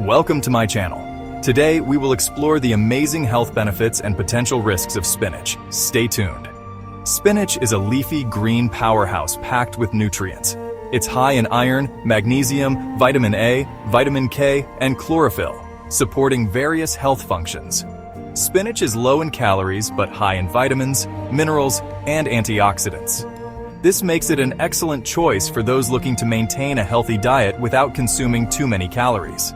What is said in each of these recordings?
Welcome to my channel. Today, we will explore the amazing health benefits and potential risks of spinach. Stay tuned. Spinach is a leafy green powerhouse packed with nutrients. It's high in iron, magnesium, vitamin A, vitamin K, and chlorophyll, supporting various health functions. Spinach is low in calories but high in vitamins, minerals, and antioxidants. This makes it an excellent choice for those looking to maintain a healthy diet without consuming too many calories.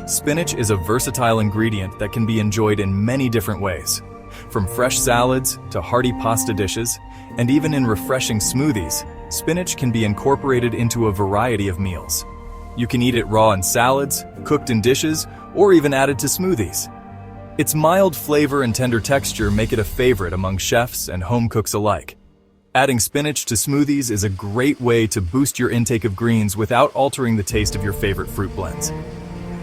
Spinach is a versatile ingredient that can be enjoyed in many different ways, from fresh salads to hearty pasta dishes, and even in refreshing smoothies. Spinach can be incorporated into a variety of meals. You can eat it raw in salads, cooked in dishes, or even added to smoothies. Its mild flavor and tender texture make it a favorite among chefs and home cooks alike. Adding spinach to smoothies is a great way to boost your intake of greens without altering the taste of your favorite fruit blends.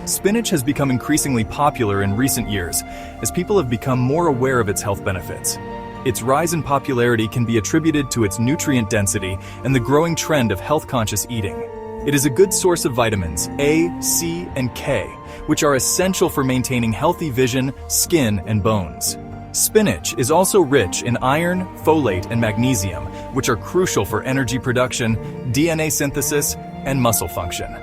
Spinach has become increasingly popular in recent years as people have become more aware of its health benefits. Its rise in popularity can be attributed to its nutrient density and the growing trend of health-conscious eating. It is a good source of vitamins A, C, and K, which are essential for maintaining healthy vision, skin, and bones. Spinach is also rich in iron, folate, and magnesium, which are crucial for energy production, DNA synthesis, and muscle function.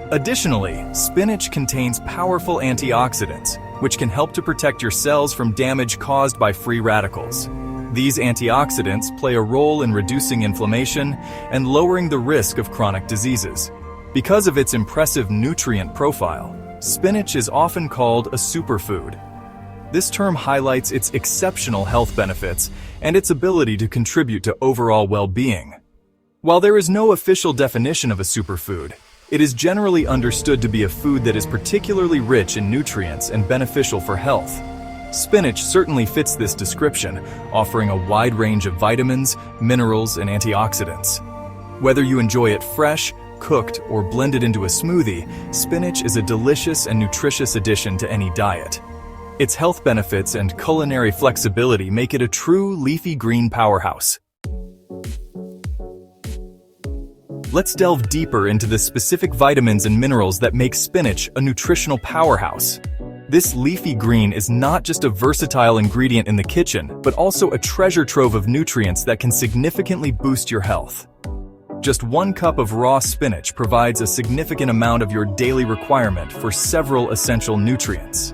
Additionally, spinach contains powerful antioxidants, which can help to protect your cells from damage caused by free radicals. These antioxidants play a role in reducing inflammation and lowering the risk of chronic diseases. Because of its impressive nutrient profile, spinach is often called a superfood. This term highlights its exceptional health benefits and its ability to contribute to overall well-being. While there is no official definition of a superfood, it is generally understood to be a food that is particularly rich in nutrients and beneficial for health. Spinach certainly fits this description, offering a wide range of vitamins, minerals, and antioxidants. Whether you enjoy it fresh, cooked, or blended into a smoothie, spinach is a delicious and nutritious addition to any diet. Its health benefits and culinary flexibility make it a true leafy green powerhouse. Let's delve deeper into the specific vitamins and minerals that make spinach a nutritional powerhouse. This leafy green is not just a versatile ingredient in the kitchen, but also a treasure trove of nutrients that can significantly boost your health. Just 1 cup of raw spinach provides a significant amount of your daily requirement for several essential nutrients.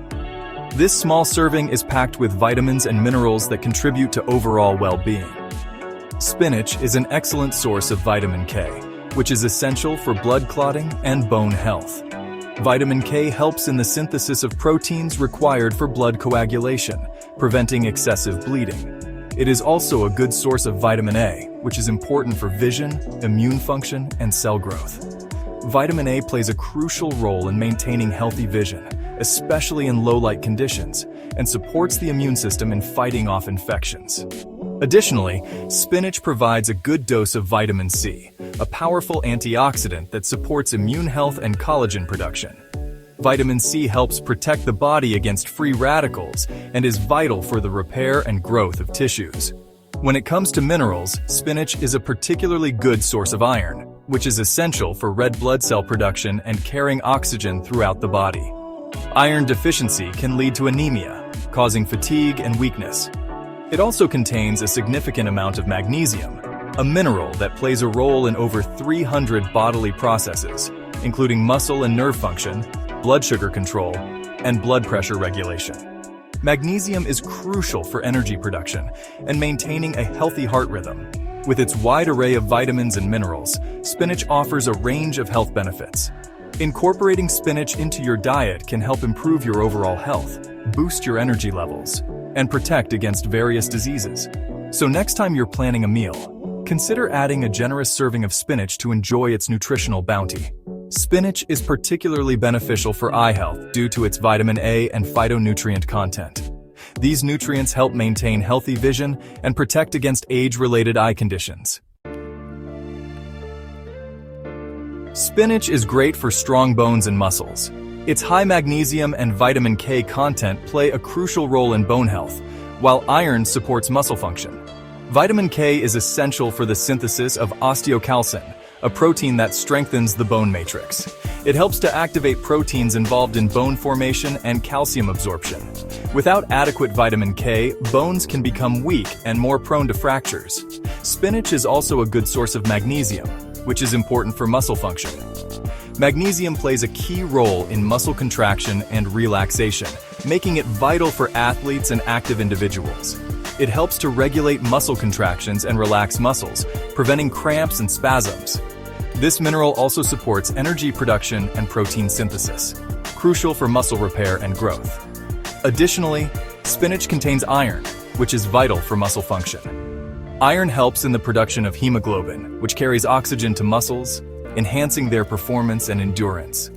This small serving is packed with vitamins and minerals that contribute to overall well-being. Spinach is an excellent source of vitamin K, which is essential for blood clotting and bone health. Vitamin K helps in the synthesis of proteins required for blood coagulation, preventing excessive bleeding. It is also a good source of vitamin A, which is important for vision, immune function, and cell growth. Vitamin A plays a crucial role in maintaining healthy vision, especially in low-light conditions, and supports the immune system in fighting off infections. Additionally, spinach provides a good dose of vitamin C, a powerful antioxidant that supports immune health and collagen production. Vitamin C helps protect the body against free radicals and is vital for the repair and growth of tissues. When it comes to minerals, spinach is a particularly good source of iron, which is essential for red blood cell production and carrying oxygen throughout the body. Iron deficiency can lead to anemia, causing fatigue and weakness. It also contains a significant amount of magnesium, a mineral that plays a role in over 300 bodily processes, including muscle and nerve function, blood sugar control, and blood pressure regulation. Magnesium is crucial for energy production and maintaining a healthy heart rhythm. With its wide array of vitamins and minerals, spinach offers a range of health benefits. Incorporating spinach into your diet can help improve your overall health, boost your energy levels, and protect against various diseases. So next time you're planning a meal, consider adding a generous serving of spinach to enjoy its nutritional bounty. Spinach is particularly beneficial for eye health due to its vitamin A and phytonutrient content. These nutrients help maintain healthy vision and protect against age-related eye conditions. Spinach is great for strong bones and muscles. Its high magnesium and vitamin K content play a crucial role in bone health, while iron supports muscle function. Vitamin K is essential for the synthesis of osteocalcin, a protein that strengthens the bone matrix. It helps to activate proteins involved in bone formation and calcium absorption. Without adequate vitamin K, bones can become weak and more prone to fractures. Spinach is also a good source of magnesium, which is important for muscle function. Magnesium plays a key role in muscle contraction and relaxation, making it vital for athletes and active individuals. It helps to regulate muscle contractions and relax muscles, preventing cramps and spasms. This mineral also supports energy production and protein synthesis, crucial for muscle repair and growth. Additionally, spinach contains iron, which is vital for muscle function. Iron helps in the production of hemoglobin, which carries oxygen to muscles, enhancing their performance and endurance.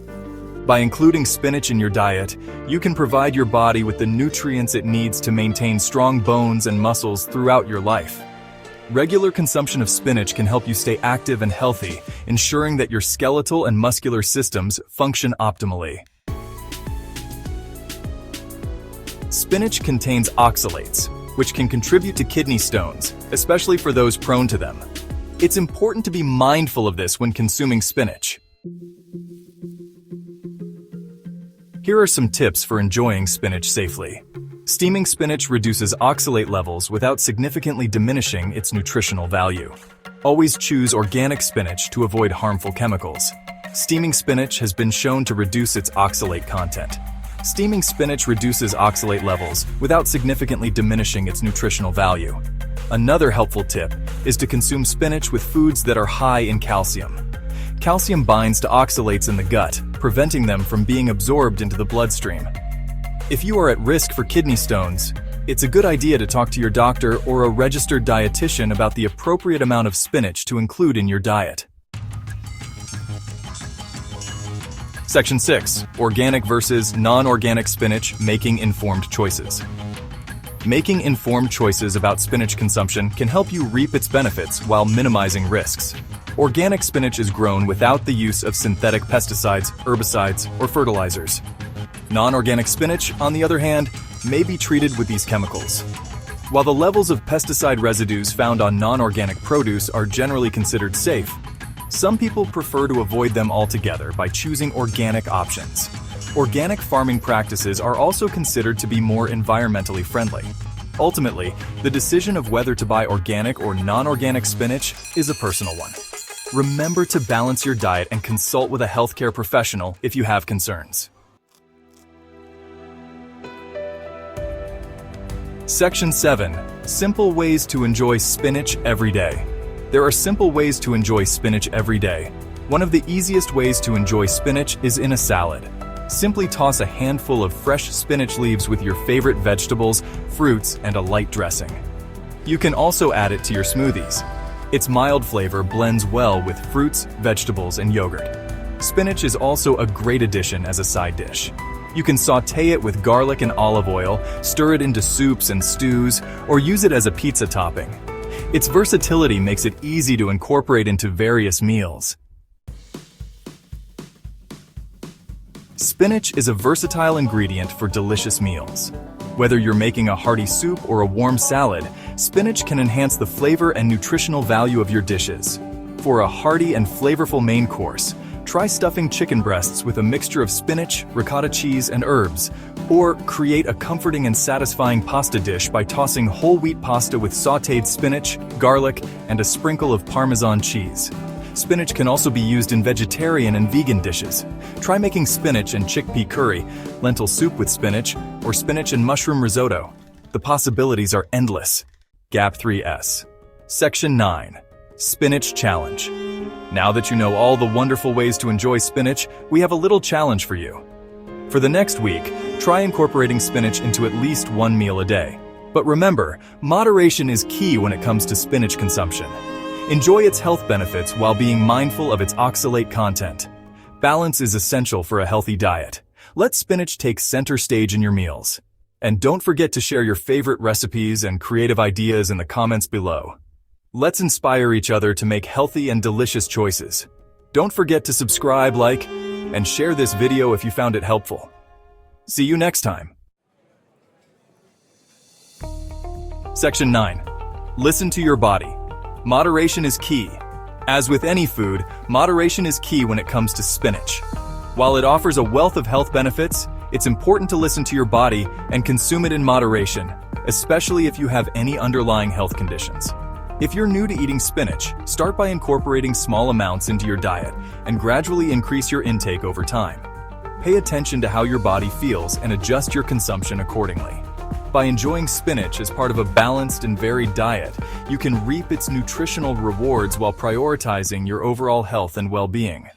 By including spinach in your diet, you can provide your body with the nutrients it needs to maintain strong bones and muscles throughout your life. Regular consumption of spinach can help you stay active and healthy, ensuring that your skeletal and muscular systems function optimally. Spinach contains oxalates, which can contribute to kidney stones, especially for those prone to them. It's important to be mindful of this when consuming spinach. Here are some tips for enjoying spinach safely. Steaming spinach reduces oxalate levels without significantly diminishing its nutritional value. Always choose organic spinach to avoid harmful chemicals. Steaming spinach has been shown to reduce its oxalate content. Steaming spinach reduces oxalate levels without significantly diminishing its nutritional value. Another helpful tip is to consume spinach with foods that are high in calcium. Calcium binds to oxalates in the gut, preventing them from being absorbed into the bloodstream. If you are at risk for kidney stones, it's a good idea to talk to your doctor or a registered dietitian about the appropriate amount of spinach to include in your diet. Section 6. Organic versus non-organic spinach, making informed choices. Making informed choices about spinach consumption can help you reap its benefits while minimizing risks. Organic spinach is grown without the use of synthetic pesticides, herbicides, or fertilizers. Non-organic spinach, on the other hand, may be treated with these chemicals. While the levels of pesticide residues found on non-organic produce are generally considered safe, some people prefer to avoid them altogether by choosing organic options. Organic farming practices are also considered to be more environmentally friendly. Ultimately, the decision of whether to buy organic or non-organic spinach is a personal one. Remember to balance your diet and consult with a healthcare professional if you have concerns. Section 7. Simple ways to enjoy spinach every day. There are simple ways to enjoy spinach every day. One of the easiest ways to enjoy spinach is in a salad. Simply toss a handful of fresh spinach leaves with your favorite vegetables, fruits, and a light dressing. You can also add it to your smoothies. Its mild flavor blends well with fruits, vegetables, and yogurt. Spinach is also a great addition as a side dish. You can sauté it with garlic and olive oil, stir it into soups and stews, or use it as a pizza topping. Its versatility makes it easy to incorporate into various meals. Spinach is a versatile ingredient for delicious meals. Whether you're making a hearty soup or a warm salad, spinach can enhance the flavor and nutritional value of your dishes. For a hearty and flavorful main course, try stuffing chicken breasts with a mixture of spinach, ricotta cheese, and herbs, or create a comforting and satisfying pasta dish by tossing whole wheat pasta with sautéed spinach, garlic, and a sprinkle of Parmesan cheese. Spinach can also be used in vegetarian and vegan dishes. Try making spinach and chickpea curry, lentil soup with spinach, or spinach and mushroom risotto. The possibilities are endless. Gap 3S. Section 9. Spinach Challenge. Now that you know all the wonderful ways to enjoy spinach, we have a little challenge for you. For the next week, try incorporating spinach into at least one meal a day. But remember, moderation is key when it comes to spinach consumption. Enjoy its health benefits while being mindful of its oxalate content. Balance is essential for a healthy diet. Let spinach take center stage in your meals. And don't forget to share your favorite recipes and creative ideas in the comments below. Let's inspire each other to make healthy and delicious choices. Don't forget to subscribe, like, and share this video if you found it helpful. See you next time. Section 9. Listen to your body. Moderation is key. As with any food, moderation is key when it comes to spinach. While it offers a wealth of health benefits, it's important to listen to your body and consume it in moderation, especially if you have any underlying health conditions. If you're new to eating spinach, start by incorporating small amounts into your diet and gradually increase your intake over time. Pay attention to how your body feels and adjust your consumption accordingly. By enjoying spinach as part of a balanced and varied diet, you can reap its nutritional rewards while prioritizing your overall health and well-being.